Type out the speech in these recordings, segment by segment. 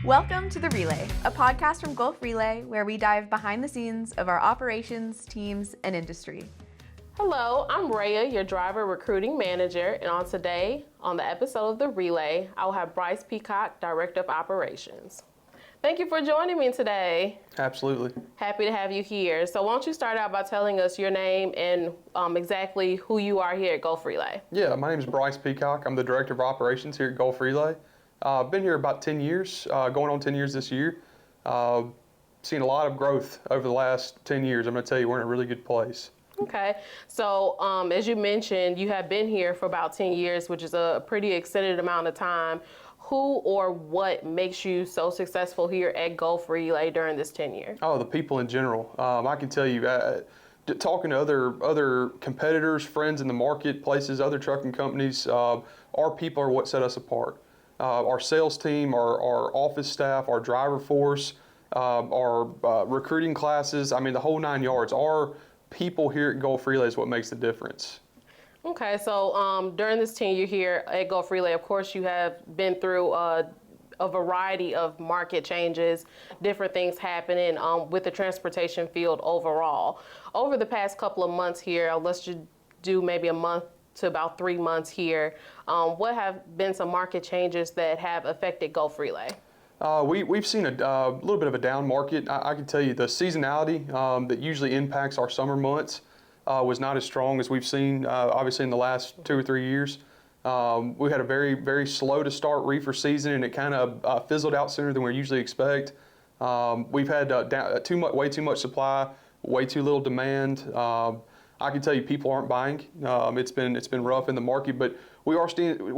Welcome to The Relay, a podcast from Gulf Relay where we dive behind the scenes of our operations, teams, and industry. Hello, I'm Rhaya, your driver recruiting manager, and on the episode of The Relay, I will have Bryce Peacock, Director of Operations. Thank you for joining me today. Absolutely. Happy to have you here. So why don't you start out by telling us your name and exactly who you are here at Gulf Relay? Yeah, my name is Bryce Peacock. I'm the Director of Operations here at Gulf Relay. I've been here about 10 years, going on 10 years this year. Seen a lot of growth over the last 10 years. I'm going to tell you, we're in a really good place. Okay, so as you mentioned, you have been here for about 10 years, which is a pretty extended amount of time. Who or what makes you so successful here at Gulf Relay during this tenure? Oh, the people in general. I can tell you, talking to other competitors, friends in the marketplaces, other trucking companies, our people are what set us apart. Our sales team, our office staff, our driver force, our recruiting classes, I mean the whole 9 yards. Our people here at Gulf Relay is what makes the difference. Okay, so during this tenure here at Gulf Relay, of course, you have been through a variety of market changes, different things happening with the transportation field overall. Over the past couple of months here, let's just do maybe a month to about 3 months here, what have been some market changes that have affected Gulf Relay? We've seen a little bit of a down market. I can tell you the seasonality that usually impacts our summer months was not as strong as we've seen, obviously, in the last 2 or 3 years. We had a very, very slow to start reefer season, and it kind of fizzled out sooner than we usually expect. We've had way too much supply, way too little demand. I can tell you people aren't buying. It's been rough in the market, but we're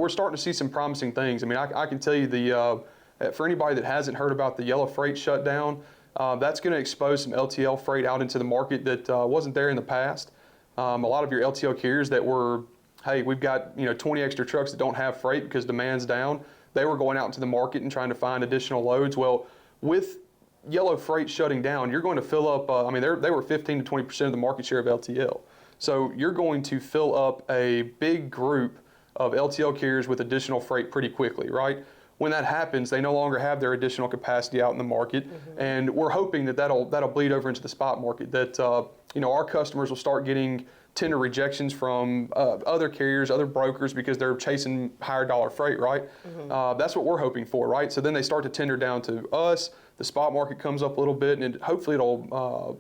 starting to see some promising things. I mean, I can tell you for anybody that hasn't heard about the yellow freight shutdown, that's going to expose some LTL freight out into the market that wasn't there in the past. A lot of your LTL carriers that were, hey, we've got 20 extra trucks that don't have freight because demand's down. They were going out into the market and trying to find additional loads. Well, with yellow freight shutting down, you're going to fill up. I mean, they were 15 to 20% of the market share of LTL. So you're going to fill up a big group of LTL carriers with additional freight pretty quickly, right? When that happens, they no longer have their additional capacity out in the market, and we're hoping that that'll bleed over into the spot market. That our customers will start getting tender rejections from other carriers, other brokers, because they're chasing higher dollar freight, right? That's what we're hoping for, right? So then they start to tender down to us. The spot market comes up a little bit, and hopefully it'll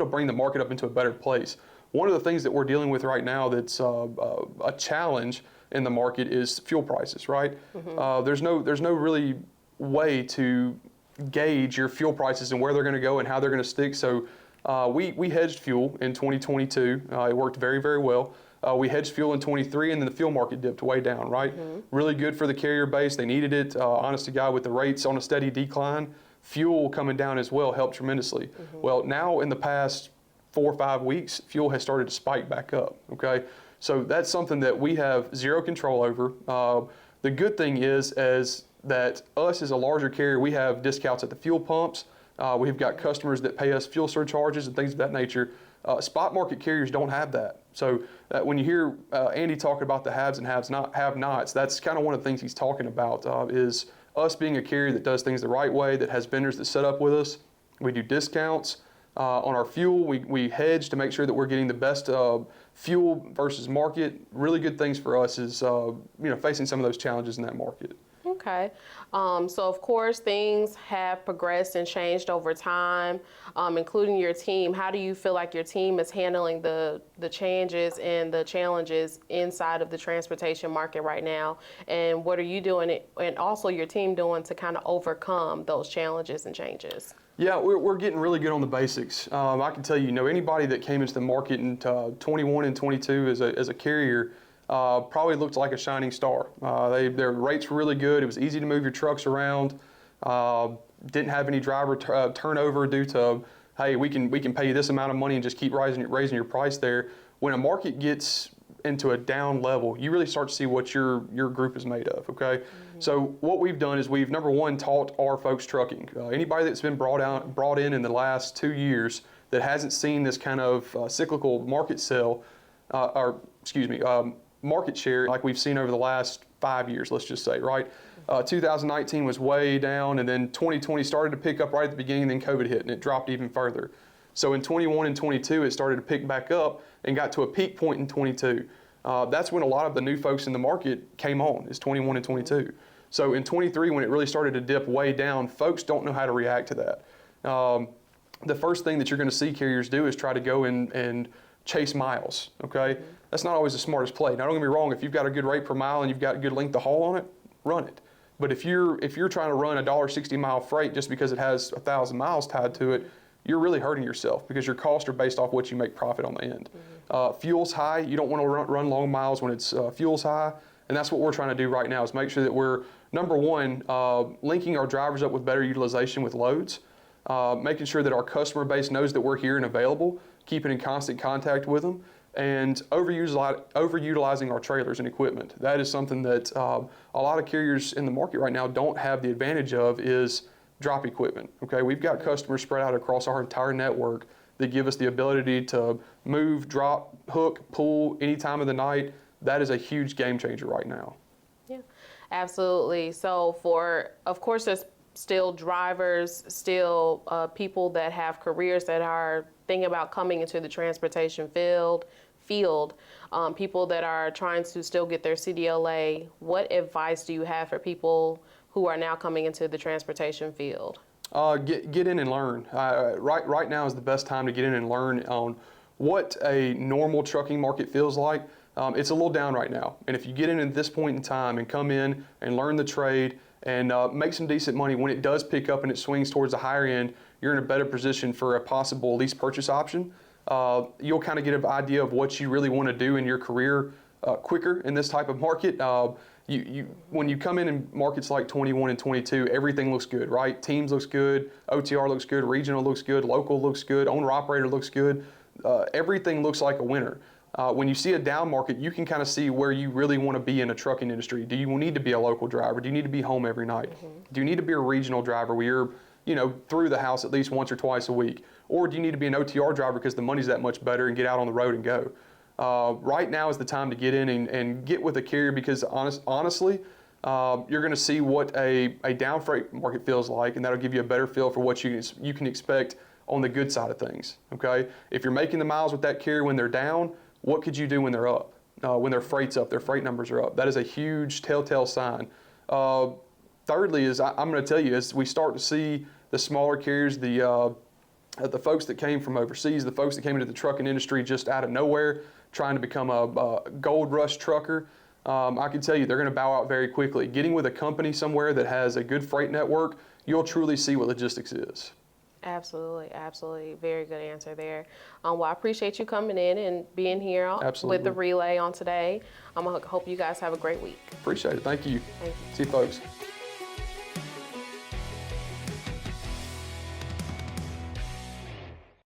bring the market up into a better place. One of the things that we're dealing with right now that's a challenge in the market is fuel prices, right? There's no really way to gauge your fuel prices and where they're going to go and how they're going to stick. So we hedged fuel in 2022. It worked very, very well. We hedged fuel in 23, and then the fuel market dipped way down, right? Really good for the carrier base. They needed it. Honest to God, with the rates on a steady decline, fuel coming down as well helped tremendously. Well, now in the past 4 or 5 weeks, fuel has started to spike back up, okay? So that's something that we have zero control over. The good thing is that us as a larger carrier, we have discounts at the fuel pumps. We've got customers that pay us fuel surcharges and things of that nature. Spot market carriers don't have that. So when you hear Andy talking about the haves and have-nots, that's kind of one of the things he's talking about, is us being a carrier that does things the right way, that has vendors that set up with us. We do discounts. On our fuel, we hedge to make sure that we're getting the best fuel versus market. Really good things for us is facing some of those challenges in that market. Okay, so of course things have progressed and changed over time, including your team. How do you feel like your team is handling the changes and the challenges inside of the transportation market right now? And what are you doing, and also your team doing, to kind of overcome those challenges and changes? Yeah, we're getting really good on the basics. I can tell you, anybody that came into the market in 21 and 22 as a carrier probably looked like a shining star. Their rates were really good. It was easy to move your trucks around. Didn't have any driver turnover due to, hey, we can pay you this amount of money and just keep raising your price there. When a market gets into a down level, you really start to see what your group is made of, okay? So what we've done is we've, number one, taught our folks trucking. Anybody that's been brought in the last 2 years that hasn't seen this kind of cyclical market market share like we've seen over the last 5 years, let's just say, right? 2019 was way down, and then 2020 started to pick up right at the beginning, and then COVID hit, and it dropped even further. So in 21 and 22, it started to pick back up and got to a peak point in 22. That's when a lot of the new folks in the market came on, is 21 and 22. So in 23, when it really started to dip way down, folks don't know how to react to that. The first thing that you're going to see carriers do is try to go and chase miles, okay? That's not always the smartest play. Now, don't get me wrong, if you've got a good rate per mile and you've got a good length of haul on it, run it. But if you're trying to run a $1.60 mile freight just because it has 1,000 miles tied to it, you're really hurting yourself because your costs are based off what you make profit on the end. Fuel's high. You don't want to run long miles when it's fuel's high, and that's what we're trying to do right now is make sure that we're, number one, linking our drivers up with better utilization with loads, making sure that our customer base knows that we're here and available, keeping in constant contact with them, and overutilizing our trailers and equipment. That is something that a lot of carriers in the market right now don't have the advantage of is drop equipment. Okay, we've got customers spread out across our entire network that give us the ability to move, drop, hook, pull any time of the night. That is a huge game changer right now. Yeah, absolutely. So of course, there's still drivers, still people that have careers that are thinking about coming into the transportation field, people that are trying to still get their CDLA. What advice do you have for people who are now coming into the transportation field? Get in and learn. Right now is the best time to get in and learn on what a normal trucking market feels like. It's a little down right now, and if you get in at this point in time and come in and learn the trade and make some decent money, when it does pick up and it swings towards the higher end, you're in a better position for a possible lease purchase option. You'll kind of get an idea of what you really want to do in your career quicker in this type of market. When you come in markets like 21 and 22, everything looks good, right? Teams looks good, OTR looks good, regional looks good, local looks good, owner-operator looks good. Everything looks like a winner. When you see a down market, you can kind of see where you really want to be in a trucking industry. Do you need to be a local driver? Do you need to be home every night? Do you need to be a regional driver where you're through the house at least once or twice a week? Or do you need to be an OTR driver because the money's that much better and get out on the road and go? Right now is the time to get in and get with a carrier because honestly, you're going to see what a down freight market feels like, and that'll give you a better feel for what you can expect on the good side of things, okay? If you're making the miles with that carrier when they're down, what could you do when they're up? When their freight's up, their freight numbers are up. That is a huge telltale sign. Thirdly is I'm going to tell you, as we start to see the smaller carriers, the folks that came from overseas, the folks that came into the trucking industry just out of nowhere, trying to become a gold rush trucker, I can tell you they're going to bow out very quickly. Getting with a company somewhere that has a good freight network, you'll truly see what logistics is. Absolutely, absolutely. Very good answer there. Well, I appreciate you coming in and being here with the relay on today. I hope you guys have a great week. Appreciate it. Thank you. Thank you. See you folks.